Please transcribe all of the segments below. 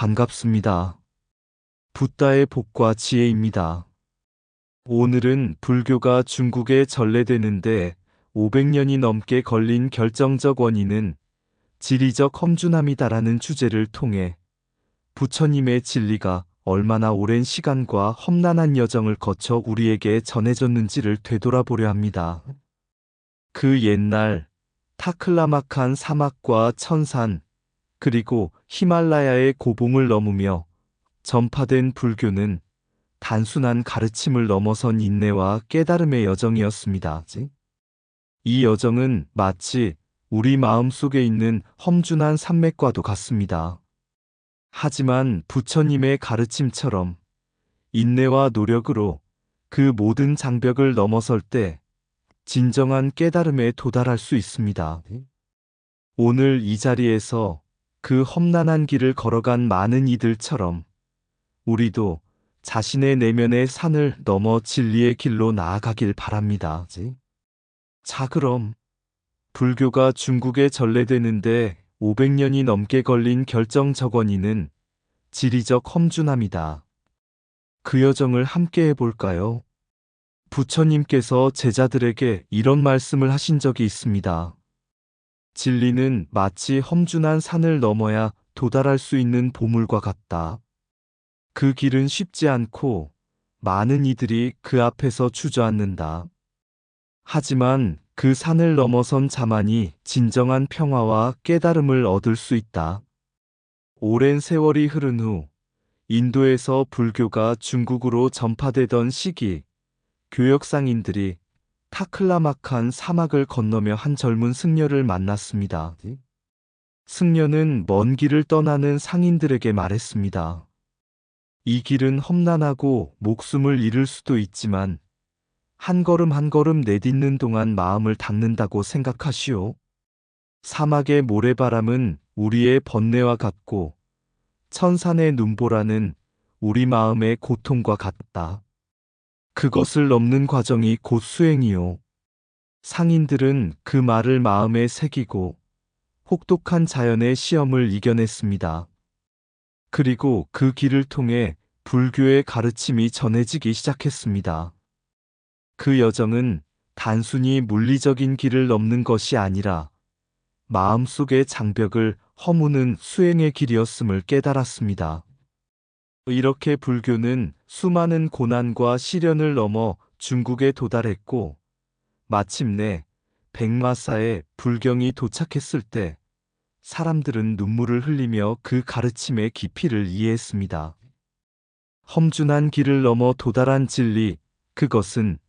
반갑습니다. 붓다의 복과 지혜입니다. 오늘은 불교가 중국에 전래되는데 500년이 넘게 걸린 결정적 원인은 지리적 험준함이다라는 주제를 통해 부처님의 진리가 얼마나 오랜 시간과 험난한 여정을 거쳐 우리에게 전해졌는지를 되돌아보려 합니다. 그 옛날 타클라마칸 사막과 천산, 그리고 히말라야의 고봉을 넘으며 전파된 불교는 단순한 가르침을 넘어선 인내와 깨달음의 여정이었습니다. 이 여정은 마치 우리 마음 속에 있는 험준한 산맥과도 같습니다. 하지만 부처님의 가르침처럼 인내와 노력으로 그 모든 장벽을 넘어설 때 진정한 깨달음에 도달할 수 있습니다. 오늘 이 자리에서 그 험난한 길을 걸어간 많은 이들처럼 우리도 자신의 내면의 산을 넘어 진리의 길로 나아가길 바랍니다. 자, 그럼 불교가 중국에 전래되는데 500년이 넘게 걸린 결정적 원인은 지리적 험준함이다. 그 여정을 함께 해볼까요? 부처님께서 제자들에게 이런 말씀을 하신 적이 있습니다. 진리는 마치 험준한 산을 넘어야 도달할 수 있는 보물과 같다. 그 길은 쉽지 않고 많은 이들이 그 앞에서 주저앉는다. 하지만 그 산을 넘어선 자만이 진정한 평화와 깨달음을 얻을 수 있다. 오랜 세월이 흐른 후 인도에서 불교가 중국으로 전파되던 시기, 교역상인들이 타클라마칸 사막을 건너며 한 젊은 승려를 만났습니다. 승려는 먼 길을 떠나는 상인들에게 말했습니다. 이 길은 험난하고 목숨을 잃을 수도 있지만 한 걸음 한 걸음 내딛는 동안 마음을 닦는다고 생각하시오. 사막의 모래바람은 우리의 번뇌와 같고 천산의 눈보라는 우리 마음의 고통과 같다. 그것을 넘는 과정이 곧 수행이요. 상인들은 그 말을 마음에 새기고 혹독한 자연의 시험을 이겨냈습니다. 그리고 그 길을 통해 불교의 가르침이 전해지기 시작했습니다. 그 여정은 단순히 물리적인 길을 넘는 것이 아니라 마음속의 장벽을 허무는 수행의 길이었음을 깨달았습니다. 이렇게 불교는 수많은 고난과 시련을 넘어 중국에 도달했고, 마침내 백마사에 불경이 도착했을 때 사람들은 눈물을 흘리며 그 가르침의 깊이를 이해했습니다. 험준한 길을 넘어 도달한 진리, 그것은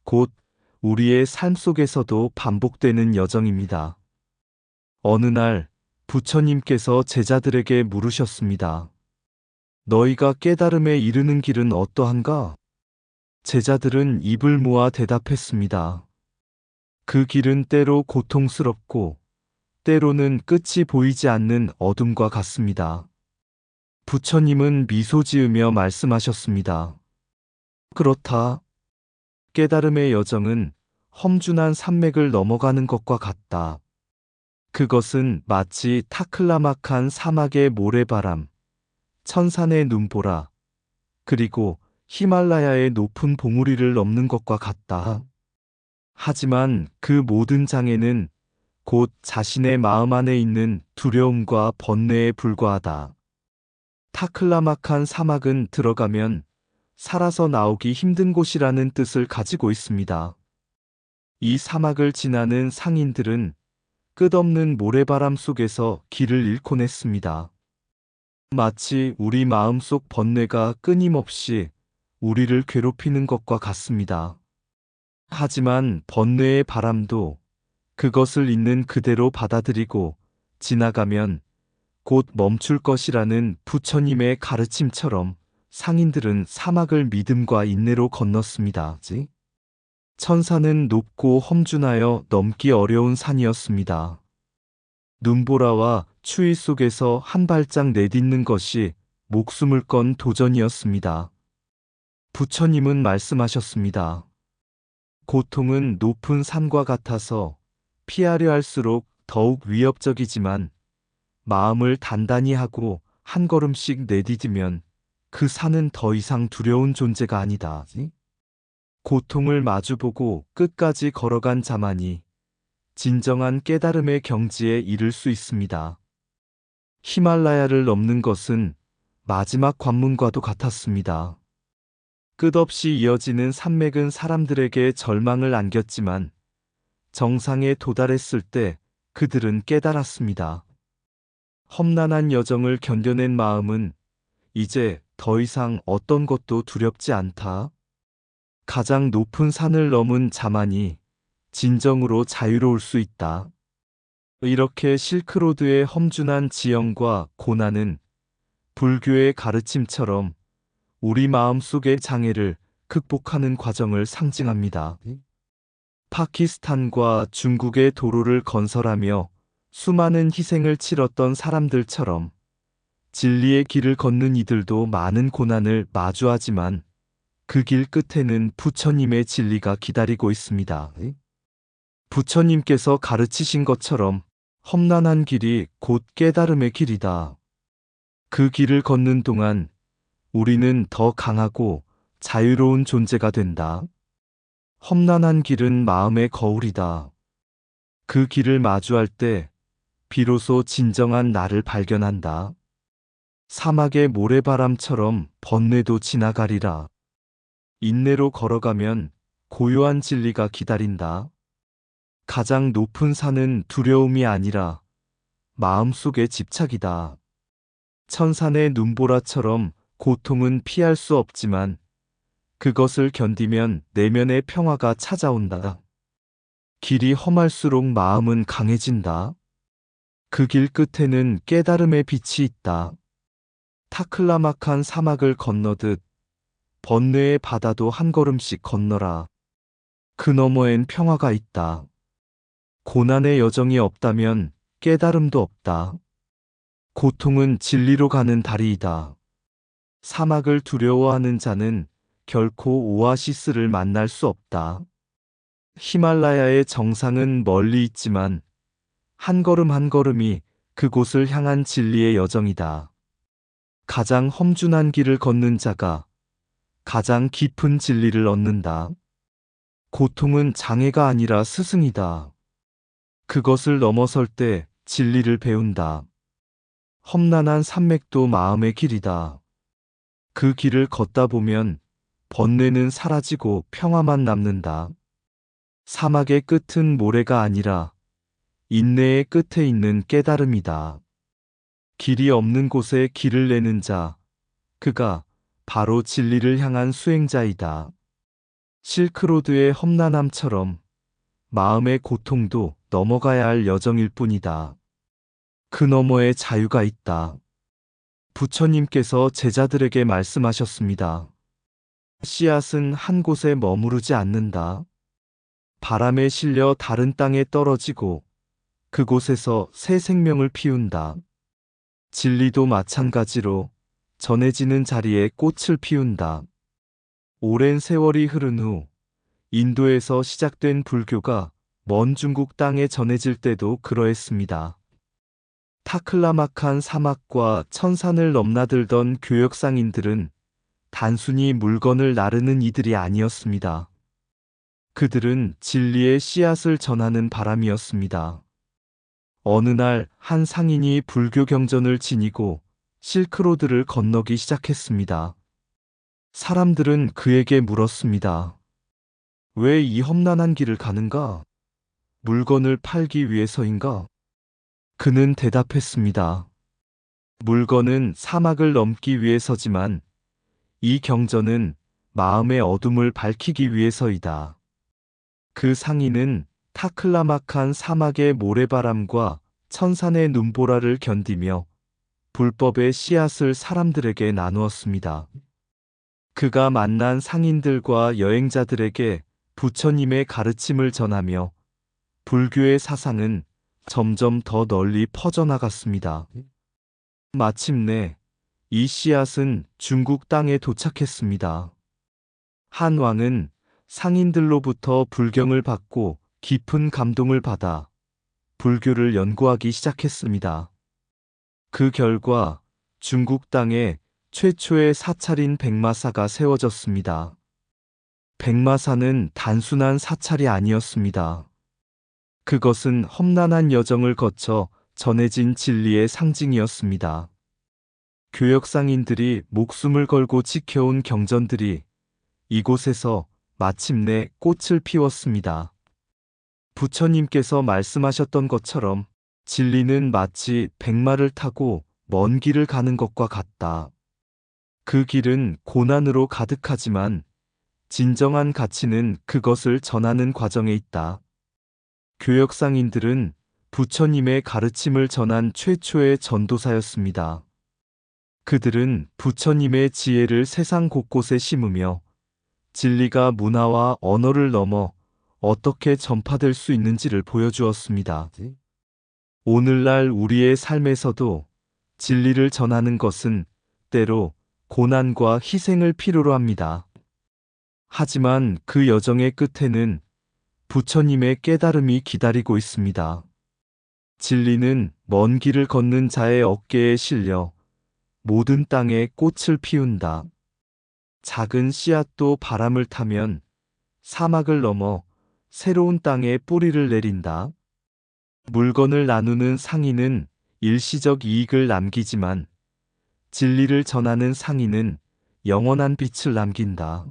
곧 우리의 삶 속에서도 반복되는 여정입니다. 어느 날 부처님께서 제자들에게 물으셨습니다. 너희가 깨달음에 이르는 길은 어떠한가? 제자들은 입을 모아 대답했습니다. 그 길은 때로 고통스럽고 때로는 끝이 보이지 않는 어둠과 같습니다. 부처님은 미소 지으며 말씀하셨습니다. 그렇다. 깨달음의 여정은 험준한 산맥을 넘어가는 것과 같다. 그것은 마치 타클라마칸 사막의 모래바람, 천산의 눈보라, 그리고 히말라야의 높은 봉우리를 넘는 것과 같다. 하지만 그 모든 장애는 곧 자신의 마음 안에 있는 두려움과 번뇌에 불과하다. 타클라마칸 사막은 들어가면 살아서 나오기 힘든 곳이라는 뜻을 가지고 있습니다. 이 사막을 지나는 상인들은 끝없는 모래바람 속에서 길을 잃곤 했습니다. 마치 우리 마음속 번뇌가 끊임없이 우리를 괴롭히는 것과 같습니다. 하지만 번뇌의 바람도 그것을 있는 그대로 받아들이고 지나가면 곧 멈출 것이라는 부처님의 가르침처럼 상인들은 사막을 믿음과 인내로 건넜습니다. 천산은 높고 험준하여 넘기 어려운 산이었습니다. 눈보라와 추위 속에서 한 발짝 내딛는 것이 목숨을 건 도전이었습니다. 부처님은 말씀하셨습니다. 고통은 높은 산과 같아서 피하려 할수록 더욱 위협적이지만 마음을 단단히 하고 한 걸음씩 내디디면 그 산은 더 이상 두려운 존재가 아니다. 고통을 마주보고 끝까지 걸어간 자만이 진정한 깨달음의 경지에 이를 수 있습니다. 히말라야를 넘는 것은 마지막 관문과도 같았습니다. 끝없이 이어지는 산맥은 사람들에게 절망을 안겼지만 정상에 도달했을 때 그들은 깨달았습니다. 험난한 여정을 견뎌낸 마음은 이제 더 이상 어떤 것도 두렵지 않다. 가장 높은 산을 넘은 자만이 진정으로 자유로울 수 있다. 이렇게 실크로드의 험준한 지형과 고난은 불교의 가르침처럼 우리 마음속의 장애를 극복하는 과정을 상징합니다. 파키스탄과 중국의 도로를 건설하며 수많은 희생을 치렀던 사람들처럼 진리의 길을 걷는 이들도 많은 고난을 마주하지만 그 길 끝에는 부처님의 진리가 기다리고 있습니다. 부처님께서 가르치신 것처럼 험난한 길이 곧 깨달음의 길이다. 그 길을 걷는 동안 우리는 더 강하고 자유로운 존재가 된다. 험난한 길은 마음의 거울이다. 그 길을 마주할 때 비로소 진정한 나를 발견한다. 사막의 모래바람처럼 번뇌도 지나가리라. 인내로 걸어가면 고요한 진리가 기다린다. 가장 높은 산은 두려움이 아니라 마음속의 집착이다. 천산의 눈보라처럼 고통은 피할 수 없지만 그것을 견디면 내면의 평화가 찾아온다. 길이 험할수록 마음은 강해진다. 그 길 끝에는 깨달음의 빛이 있다. 타클라막한 사막을 건너듯 번뇌의 바다도 한 걸음씩 건너라. 그 너머엔 평화가 있다. 고난의 여정이 없다면 깨달음도 없다. 고통은 진리로 가는 다리이다. 사막을 두려워하는 자는 결코 오아시스를 만날 수 없다. 히말라야의 정상은 멀리 있지만 한 걸음 한 걸음이 그곳을 향한 진리의 여정이다. 가장 험준한 길을 걷는 자가 가장 깊은 진리를 얻는다. 고통은 장애가 아니라 스승이다. 그것을 넘어설 때 진리를 배운다. 험난한 산맥도 마음의 길이다. 그 길을 걷다 보면 번뇌는 사라지고 평화만 남는다. 사막의 끝은 모래가 아니라 인내의 끝에 있는 깨달음이다. 길이 없는 곳에 길을 내는 자, 그가 바로 진리를 향한 수행자이다. 실크로드의 험난함처럼 마음의 고통도 넘어가야 할 여정일 뿐이다. 그 너머에 자유가 있다. 부처님께서 제자들에게 말씀하셨습니다. 씨앗은 한 곳에 머무르지 않는다. 바람에 실려 다른 땅에 떨어지고 그곳에서 새 생명을 피운다. 진리도 마찬가지로 전해지는 자리에 꽃을 피운다. 오랜 세월이 흐른 후 인도에서 시작된 불교가 먼 중국 땅에 전해질 때도 그러했습니다. 타클라막한 사막과 천산을 넘나들던 교역상인들은 단순히 물건을 나르는 이들이 아니었습니다. 그들은 진리의 씨앗을 전하는 바람이었습니다. 어느 날 한 상인이 불교 경전을 지니고 실크로드를 건너기 시작했습니다. 사람들은 그에게 물었습니다. 왜 이 험난한 길을 가는가? 물건을 팔기 위해서인가? 그는 대답했습니다. 물건은 사막을 넘기 위해서지만 이 경전은 마음의 어둠을 밝히기 위해서이다. 그 상인은 타클라막한 사막의 모래바람과 천산의 눈보라를 견디며 불법의 씨앗을 사람들에게 나누었습니다. 그가 만난 상인들과 여행자들에게 부처님의 가르침을 전하며 불교의 사상은 점점 더 널리 퍼져나갔습니다. 마침내 이 씨앗은 중국 땅에 도착했습니다. 한 왕은 상인들로부터 불경을 받고 깊은 감동을 받아 불교를 연구하기 시작했습니다. 그 결과 중국 땅에 최초의 사찰인 백마사가 세워졌습니다. 백마사는 단순한 사찰이 아니었습니다. 그것은 험난한 여정을 거쳐 전해진 진리의 상징이었습니다. 교역상인들이 목숨을 걸고 지켜온 경전들이 이곳에서 마침내 꽃을 피웠습니다. 부처님께서 말씀하셨던 것처럼 진리는 마치 백마를 타고 먼 길을 가는 것과 같다. 그 길은 고난으로 가득하지만 진정한 가치는 그것을 전하는 과정에 있다. 교역상인들은 부처님의 가르침을 전한 최초의 전도사였습니다. 그들은 부처님의 지혜를 세상 곳곳에 심으며 진리가 문화와 언어를 넘어 어떻게 전파될 수 있는지를 보여주었습니다. 오늘날 우리의 삶에서도 진리를 전하는 것은 때로 고난과 희생을 필요로 합니다. 하지만 그 여정의 끝에는 부처님의 깨달음이 기다리고 있습니다. 진리는 먼 길을 걷는 자의 어깨에 실려 모든 땅에 꽃을 피운다. 작은 씨앗도 바람을 타면 사막을 넘어 새로운 땅에 뿌리를 내린다. 물건을 나누는 상인은 일시적 이익을 남기지만 진리를 전하는 상인은 영원한 빛을 남긴다.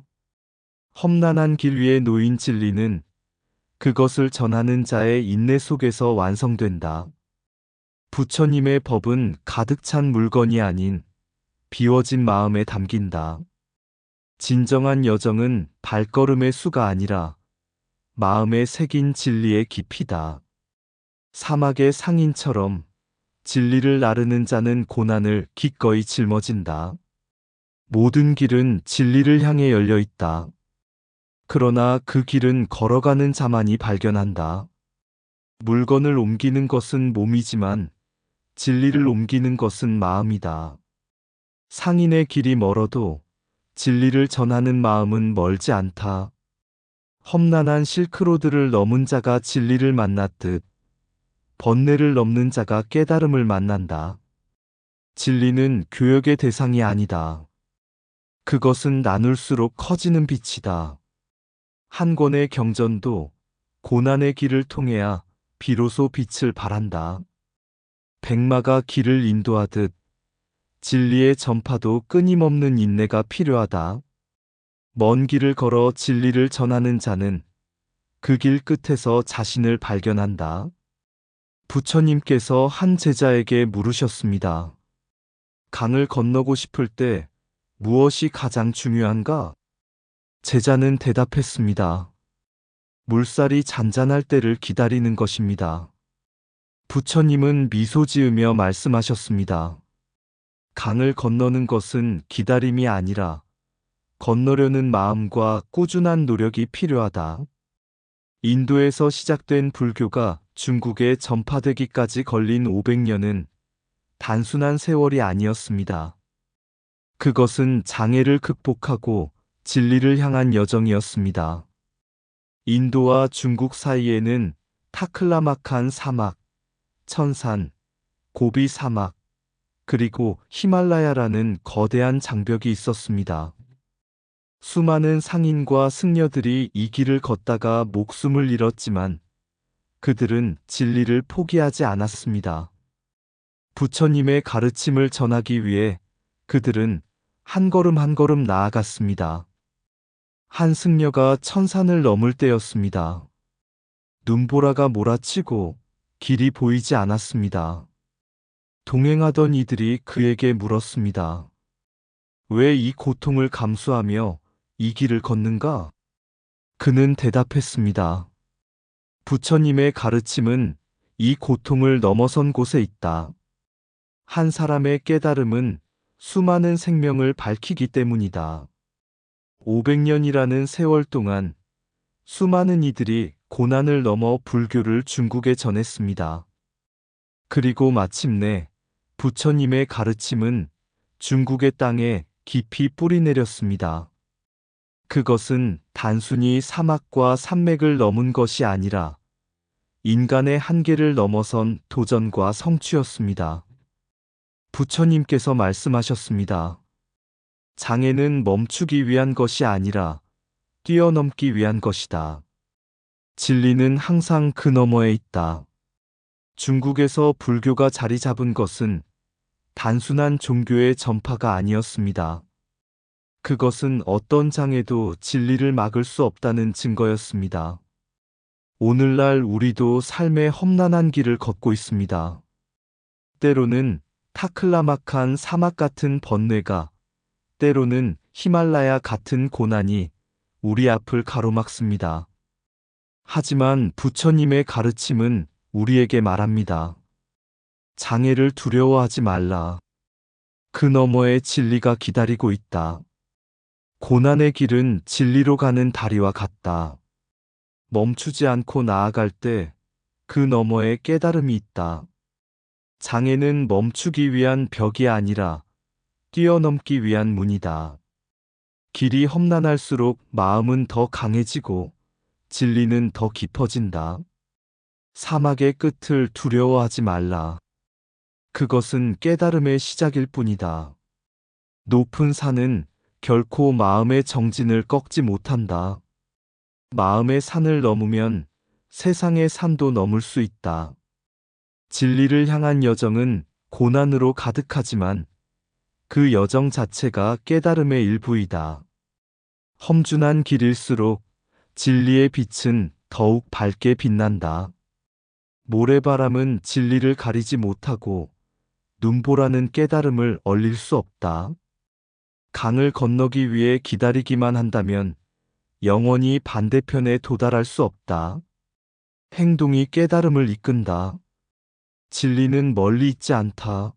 험난한 길 위에 놓인 진리는 그것을 전하는 자의 인내 속에서 완성된다. 부처님의 법은 가득 찬 물건이 아닌 비워진 마음에 담긴다. 진정한 여정은 발걸음의 수가 아니라 마음에 새긴 진리의 깊이다. 사막의 상인처럼 진리를 나르는 자는 고난을 기꺼이 짊어진다. 모든 길은 진리를 향해 열려 있다. 그러나 그 길은 걸어가는 자만이 발견한다. 물건을 옮기는 것은 몸이지만 진리를 옮기는 것은 마음이다. 상인의 길이 멀어도 진리를 전하는 마음은 멀지 않다. 험난한 실크로드를 넘은 자가 진리를 만났듯 번뇌를 넘는 자가 깨달음을 만난다. 진리는 교역의 대상이 아니다. 그것은 나눌수록 커지는 빛이다. 한 권의 경전도 고난의 길을 통해야 비로소 빛을 발한다. 백마가 길을 인도하듯 진리의 전파도 끊임없는 인내가 필요하다. 먼 길을 걸어 진리를 전하는 자는 그 길 끝에서 자신을 발견한다. 부처님께서 한 제자에게 물으셨습니다. 강을 건너고 싶을 때 무엇이 가장 중요한가? 제자는 대답했습니다. 물살이 잔잔할 때를 기다리는 것입니다. 부처님은 미소 지으며 말씀하셨습니다. 강을 건너는 것은 기다림이 아니라 건너려는 마음과 꾸준한 노력이 필요하다. 인도에서 시작된 불교가 중국에 전파되기까지 걸린 500년은 단순한 세월이 아니었습니다. 그것은 장애를 극복하고 진리를 향한 여정이었습니다. 인도와 중국 사이에는 타클라마칸 사막, 천산, 고비 사막, 그리고 히말라야라는 거대한 장벽이 있었습니다. 수많은 상인과 승려들이 이 길을 걷다가 목숨을 잃었지만 그들은 진리를 포기하지 않았습니다. 부처님의 가르침을 전하기 위해 그들은 한 걸음 한 걸음 나아갔습니다. 한 승려가 천산을 넘을 때였습니다. 눈보라가 몰아치고 길이 보이지 않았습니다. 동행하던 이들이 그에게 물었습니다. 왜 이 고통을 감수하며 이 길을 걷는가? 그는 대답했습니다. 부처님의 가르침은 이 고통을 넘어선 곳에 있다. 한 사람의 깨달음은 수많은 생명을 밝히기 때문이다. 500년이라는 세월 동안 수많은 이들이 고난을 넘어 불교를 중국에 전했습니다. 그리고 마침내 부처님의 가르침은 중국의 땅에 깊이 뿌리내렸습니다. 그것은 단순히 사막과 산맥을 넘은 것이 아니라 인간의 한계를 넘어선 도전과 성취였습니다. 부처님께서 말씀하셨습니다. 장애는 멈추기 위한 것이 아니라 뛰어넘기 위한 것이다. 진리는 항상 그 너머에 있다. 중국에서 불교가 자리 잡은 것은 단순한 종교의 전파가 아니었습니다. 그것은 어떤 장애도 진리를 막을 수 없다는 증거였습니다. 오늘날 우리도 삶의 험난한 길을 걷고 있습니다. 때로는 타클라막한 사막 같은 번뇌가, 때로는 히말라야 같은 고난이 우리 앞을 가로막습니다. 하지만 부처님의 가르침은 우리에게 말합니다. 장애를 두려워하지 말라. 그 너머에 진리가 기다리고 있다. 고난의 길은 진리로 가는 다리와 같다. 멈추지 않고 나아갈 때 그 너머에 깨달음이 있다. 장애는 멈추기 위한 벽이 아니라 뛰어넘기 위한 문이다. 길이 험난할수록 마음은 더 강해지고 진리는 더 깊어진다. 사막의 끝을 두려워하지 말라. 그것은 깨달음의 시작일 뿐이다. 높은 산은 결코 마음의 정진을 꺾지 못한다. 마음의 산을 넘으면 세상의 산도 넘을 수 있다. 진리를 향한 여정은 고난으로 가득하지만 그 여정 자체가 깨달음의 일부이다. 험준한 길일수록 진리의 빛은 더욱 밝게 빛난다. 모래바람은 진리를 가리지 못하고 눈보라는 깨달음을 얼릴 수 없다. 강을 건너기 위해 기다리기만 한다면 영원히 반대편에 도달할 수 없다. 행동이 깨달음을 이끈다. 진리는 멀리 있지 않다.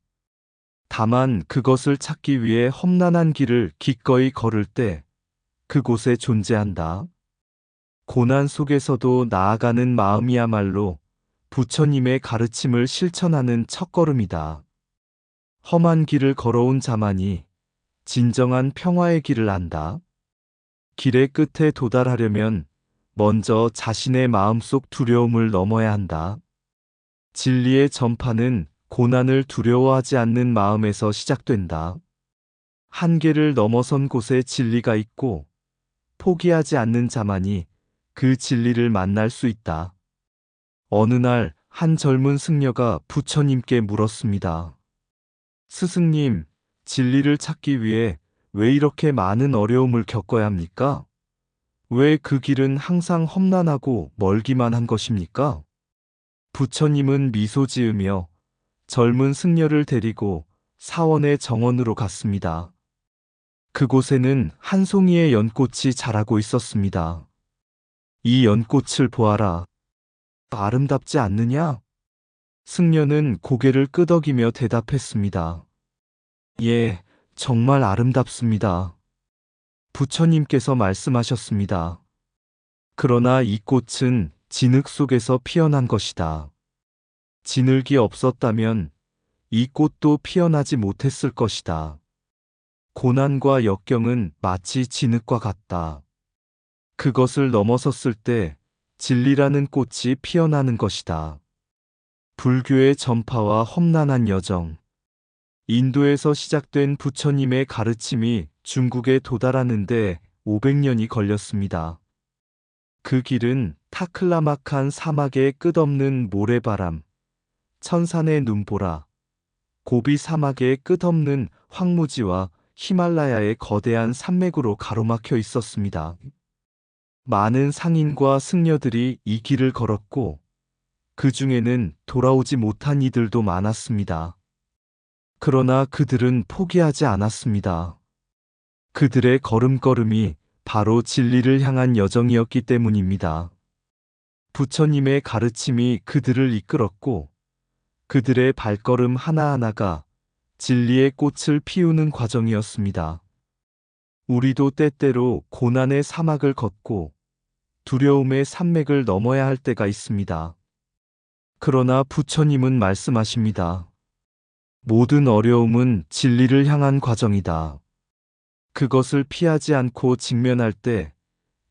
다만 그것을 찾기 위해 험난한 길을 기꺼이 걸을 때 그곳에 존재한다. 고난 속에서도 나아가는 마음이야말로 부처님의 가르침을 실천하는 첫걸음이다. 험한 길을 걸어온 자만이 진정한 평화의 길을 안다. 길의 끝에 도달하려면 먼저 자신의 마음속 두려움을 넘어야 한다. 진리의 전파는 고난을 두려워하지 않는 마음에서 시작된다. 한계를 넘어선 곳에 진리가 있고 포기하지 않는 자만이 그 진리를 만날 수 있다. 어느 날 한 젊은 승려가 부처님께 물었습니다. 스승님, 진리를 찾기 위해 왜 이렇게 많은 어려움을 겪어야 합니까? 왜 그 길은 항상 험난하고 멀기만 한 것입니까? 부처님은 미소 지으며 젊은 승려를 데리고 사원의 정원으로 갔습니다. 그곳에는 한 송이의 연꽃이 자라고 있었습니다. 이 연꽃을 보아라. 아름답지 않느냐? 승려는 고개를 끄덕이며 대답했습니다. 예, 정말 아름답습니다. 부처님께서 말씀하셨습니다. 그러나 이 꽃은 진흙 속에서 피어난 것이다. 진흙이 없었다면 이 꽃도 피어나지 못했을 것이다. 고난과 역경은 마치 진흙과 같다. 그것을 넘어섰을 때 진리라는 꽃이 피어나는 것이다. 불교의 전파와 험난한 여정. 인도에서 시작된 부처님의 가르침이 중국에 도달하는데 500년이 걸렸습니다. 그 길은 타클라막한 사막의 끝없는 모래바람, 천산의 눈보라, 고비 사막의 끝없는 황무지와 히말라야의 거대한 산맥으로 가로막혀 있었습니다. 많은 상인과 승려들이 이 길을 걸었고 그 중에는 돌아오지 못한 이들도 많았습니다. 그러나 그들은 포기하지 않았습니다. 그들의 걸음걸음이 바로 진리를 향한 여정이었기 때문입니다. 부처님의 가르침이 그들을 이끌었고 그들의 발걸음 하나하나가 진리의 꽃을 피우는 과정이었습니다. 우리도 때때로 고난의 사막을 걷고 두려움의 산맥을 넘어야 할 때가 있습니다. 그러나 부처님은 말씀하십니다. 모든 어려움은 진리를 향한 과정이다. 그것을 피하지 않고 직면할 때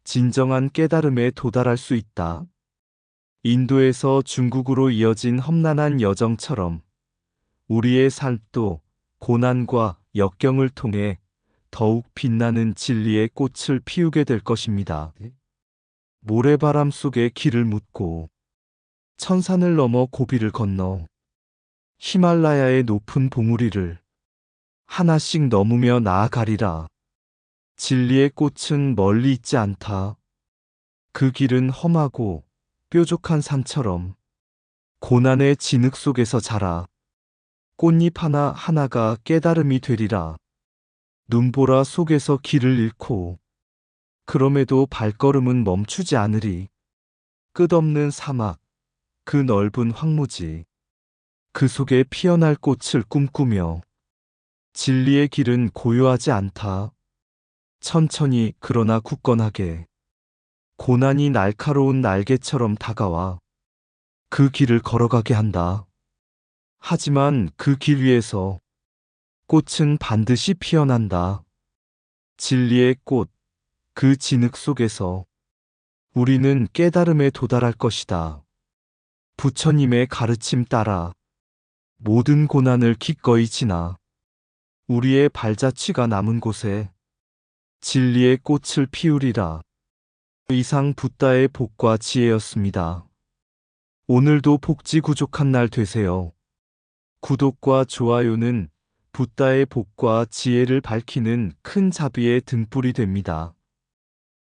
진정한 깨달음에 도달할 수 있다. 인도에서 중국으로 이어진 험난한 여정처럼 우리의 삶도 고난과 역경을 통해 더욱 빛나는 진리의 꽃을 피우게 될 것입니다. 모래바람 속에 길을 묻고 천산을 넘어 고비를 건너 히말라야의 높은 봉우리를 하나씩 넘으며 나아가리라. 진리의 꽃은 멀리 있지 않다. 그 길은 험하고 뾰족한 산처럼 고난의 진흙 속에서 자라. 꽃잎 하나하나가 깨달음이 되리라. 눈보라 속에서 길을 잃고 그럼에도 발걸음은 멈추지 않으리. 끝없는 사막, 그 넓은 황무지, 그 속에 피어날 꽃을 꿈꾸며 진리의 길은 고요하지 않다. 천천히 그러나 굳건하게 고난이 날카로운 날개처럼 다가와 그 길을 걸어가게 한다. 하지만 그 길 위에서 꽃은 반드시 피어난다. 진리의 꽃, 그 진흙 속에서 우리는 깨달음에 도달할 것이다. 부처님의 가르침 따라 모든 고난을 기꺼이 지나 우리의 발자취가 남은 곳에 진리의 꽃을 피우리라. 이상 붓다의 복과 지혜였습니다. 오늘도 복지구족한 날 되세요. 구독과 좋아요는 붓다의 복과 지혜를 밝히는 큰 자비의 등불이 됩니다.